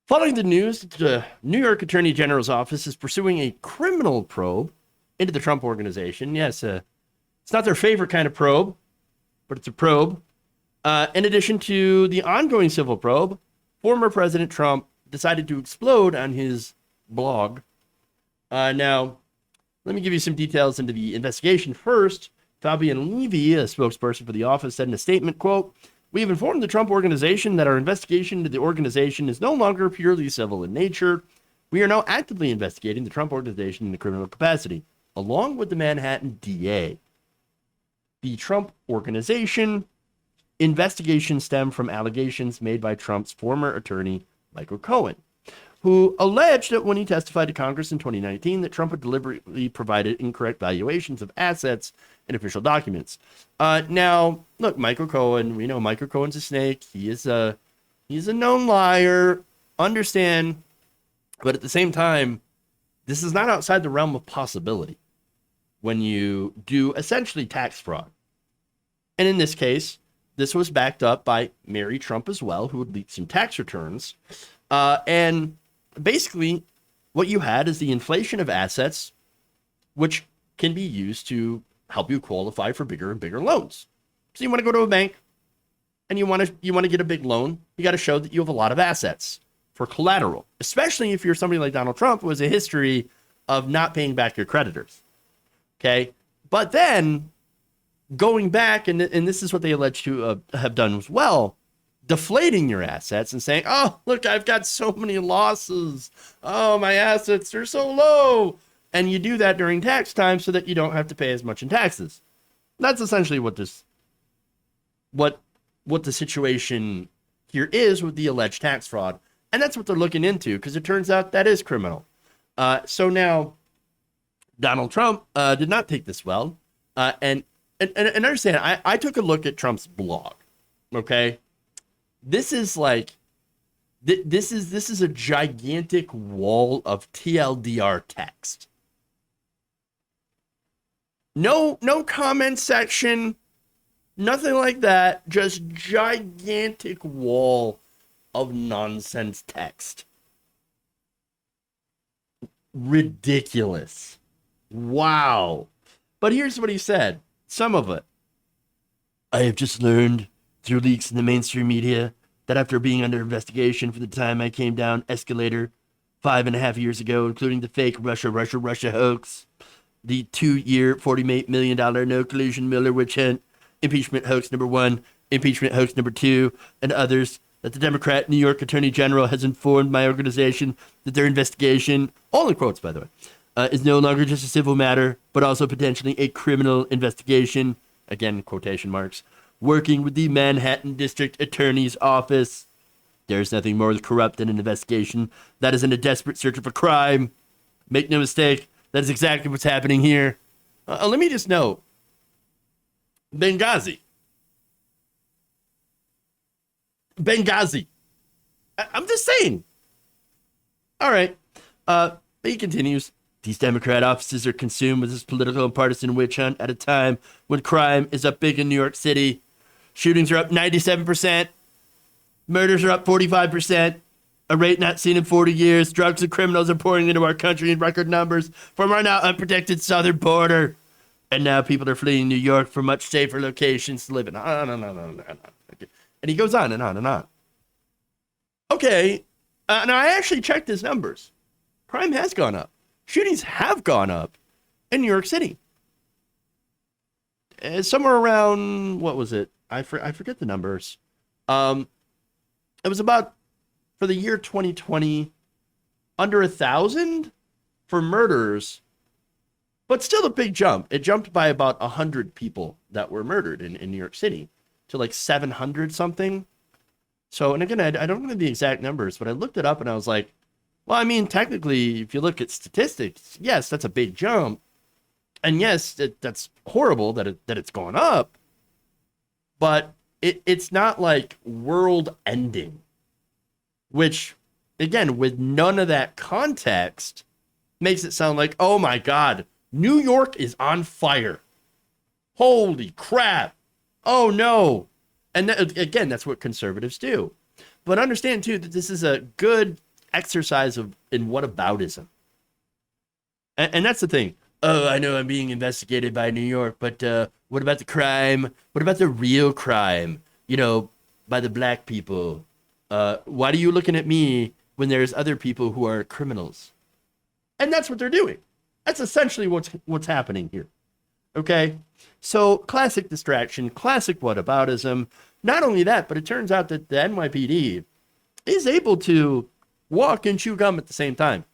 Following the news, the New York Attorney General's office is pursuing a criminal probe into the Trump organization. Yes, it's not their favorite kind of probe, but it's a probe. In addition to the ongoing civil probe, former President Trump decided to explode on his blog. Now, let me give you some details into the investigation. First, Fabian Levy, a spokesperson for the office, said in a statement, quote, "We have informed the Trump organization that our investigation into the organization is no longer purely civil in nature. We are now actively investigating the Trump organization in a criminal capacity, along with the Manhattan DA. The Trump organization investigation stemmed from allegations made by Trump's former attorney, Michael Cohen, who alleged that when he testified to Congress in 2019 that Trump had deliberately provided incorrect valuations of assets in official documents." Now, look, Michael Cohen, we know Michael Cohen's a snake. He's a known liar. Understand, but at the same time, this is not outside the realm of possibility when you do essentially tax fraud. And in this case, this was backed up by Mary Trump as well, who had leaked some tax returns. And basically, what you had is the inflation of assets, which can be used to help you qualify for bigger and bigger loans. So you want to go to a bank and you want to get a big loan. You got to show that you have a lot of assets for collateral, especially if you're somebody like Donald Trump, who has a history of not paying back your creditors. Okay. But then going back, and this is what they allege to have done as well, deflating your assets and saying, "Oh, look, I've got so many losses. Oh, my assets are so low." And you do that during tax time so that you don't have to pay as much in taxes. That's essentially what the situation here is with the alleged tax fraud. And that's what they're looking into, because it turns out that is criminal. So now Donald Trump did not take this well. And understand, I took a look at Trump's blog. Okay. This is like, this is a gigantic wall of TLDR text. No comment section, nothing like that. Just gigantic wall of nonsense text. Ridiculous. Wow. But here's what he said. Some of it. "I have just learned through leaks in the mainstream media that after being under investigation for the time I came down escalator 5.5 years ago, including the fake Russia hoax, the 2-year, $48 million no collusion Miller witch hunt, impeachment hoax number 1, impeachment hoax number 2, and others, that the Democrat New York Attorney General has informed my organization that their investigation," all in quotes, by the way, "is no longer just a civil matter, but also potentially a criminal investigation," again, quotation marks, "working with the Manhattan District Attorney's Office. There's nothing more corrupt than an investigation that is in a desperate search of a crime. Make no mistake, that is exactly what's happening here." Let me just note, Benghazi. I'm just saying. All right. He continues, "These Democrat offices are consumed with this political and partisan witch hunt at a time when crime is up big in New York City. Shootings are up 97%. Murders are up 45%. A rate not seen in 40 years. Drugs and criminals are pouring into our country in record numbers from our now unprotected southern border. And now people are fleeing New York for much safer locations to live in." No. And he goes on and on and on. Okay. Now, I actually checked his numbers. Crime has gone up. Shootings have gone up in New York City. Somewhere around, what was it? I forget the numbers. It was about, for the year 2020, under 1,000 for murders, but still a big jump. It jumped by about 100 people that were murdered in New York City to like 700 something. So, and again, I don't know the exact numbers, but I looked it up and I was like, well, I mean, technically, if you look at statistics, yes, that's a big jump. And yes, that's horrible that it's gone up. But it's not like world ending, which, again, with none of that context, makes it sound like, oh my God, New York is on fire. Holy crap. Oh no. And again, that's what conservatives do. But understand too that this is a good exercise in whataboutism. And that's the thing. Oh, I know I'm being investigated by New York, but what about the crime? What about the real crime? By the black people. Why are you looking at me when there's other people who are criminals? And that's what they're doing. That's essentially what's happening here. Okay? So classic distraction, classic whataboutism. Not only that, but it turns out that the NYPD is able to walk and chew gum at the same time.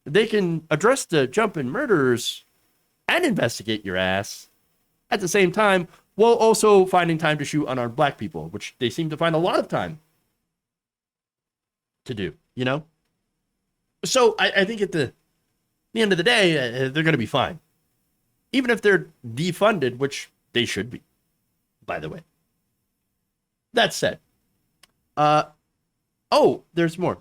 They can address the jumping murderers and investigate your ass at the same time, while also finding time to shoot unarmed black people, which they seem to find a lot of time to do, So I think at the end of the day, they're going to be fine. Even if they're defunded, which they should be, by the way. That said, there's more.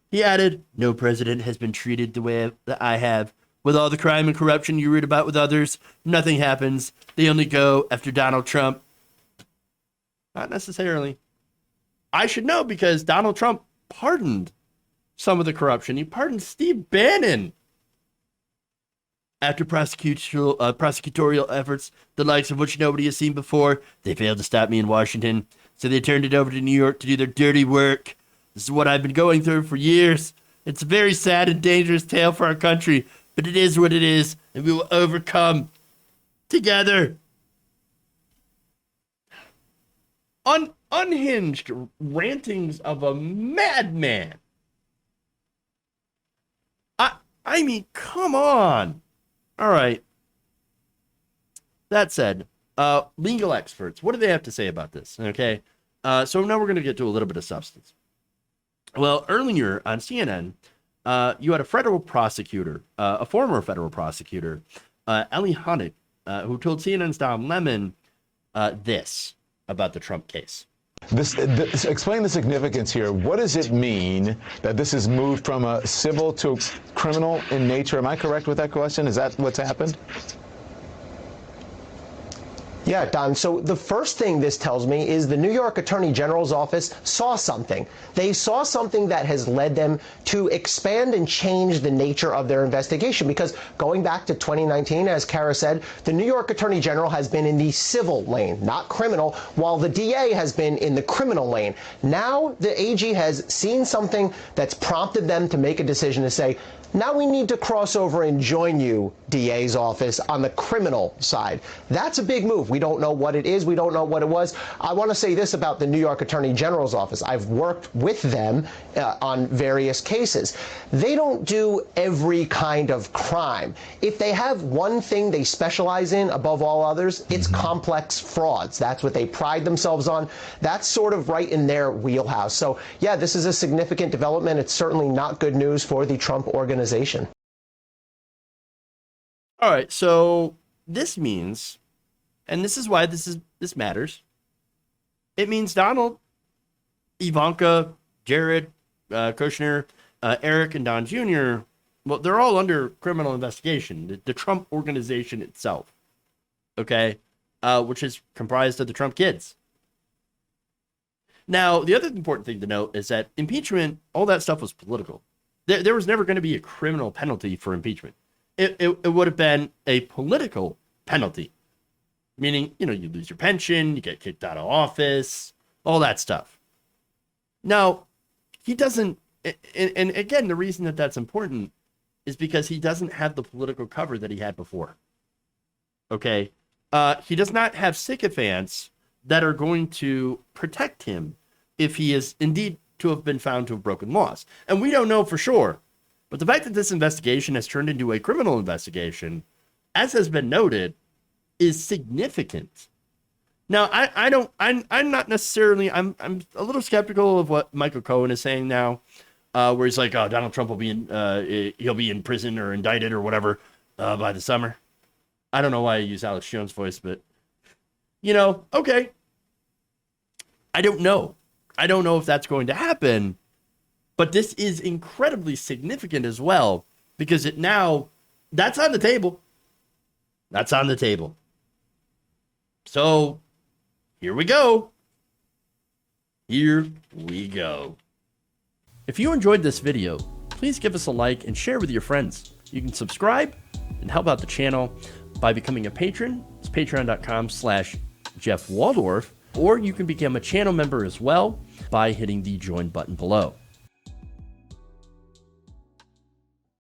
He added, no president has been treated the way that I have. With all the crime and corruption you read about with others, nothing happens. They only go after Donald Trump. Not necessarily. I should know because Donald Trump pardoned some of the corruption. He pardoned Steve Bannon. After prosecutorial efforts, the likes of which nobody has seen before, they failed to stop me in Washington. So they turned it over to New York to do their dirty work. This is what I've been going through for years. It's a very sad and dangerous tale for our country, but it is what it is, and we will overcome together. Unhinged rantings of a madman. I mean, come on. All right. That said, legal experts, what do they have to say about this? Okay. So now we're going to get to a little bit of substance. Well, earlier on CNN, you had a federal prosecutor, a former federal prosecutor, Ellie Honig, who told CNN's Don Lemon this about the Trump case. Explain the significance here. What does it mean that this has moved from a civil to criminal in nature? Am I correct with that question? Is that what's happened? Yeah, Don. So the first thing this tells me is the New York Attorney General's office saw something. They saw something that has led them to expand and change the nature of their investigation. Because going back to 2019, as Kara said, the New York Attorney General has been in the civil lane, not criminal, while the DA has been in the criminal lane. Now the AG has seen something that's prompted them to make a decision to say, now we need to cross over and join you, DA's office, on the criminal side. That's a big move. We don't know what it is. We don't know what it was. I want to say this about the New York Attorney General's office. I've worked with them on various cases. They don't do every kind of crime. If they have one thing they specialize in above all others, it's complex frauds. That's what they pride themselves on. That's sort of right in their wheelhouse. So, yeah, this is a significant development. It's certainly not good news for the Trump organization. All right, so this means, and this is why this matters. It means Donald, Ivanka, Jared, Kushner, Eric, and Don Jr., well, they're all under criminal investigation. The Trump organization itself, okay, which is comprised of the Trump kids. Now, the other important thing to note is that impeachment, all that stuff was political. There was never going to be a criminal penalty for impeachment. It would have been a political penalty, meaning, you lose your pension, you get kicked out of office, all that stuff. Now, he doesn't, and again, the reason that that's important is because he doesn't have the political cover that he had before. Okay? He does not have sycophants that are going to protect him if he is indeed to have been found to have broken laws. And we don't know for sure. But the fact that this investigation has turned into a criminal investigation, as has been noted, is significant. Now, I'm not necessarily, I'm a little skeptical of what Michael Cohen is saying now, where he's like, oh, Donald Trump will be he'll be in prison or indicted or whatever by the summer. I don't know why I use Alex Jones' voice, but, okay. I don't know. I don't know if that's going to happen, but this is incredibly significant as well, because that's on the table. That's on the table. So, here we go. Here we go. If you enjoyed this video, please give us a like and share with your friends. You can subscribe and help out the channel by becoming a patron. It's patreon.com/Jeff Waldorf, or you can become a channel member as well by hitting the join button below.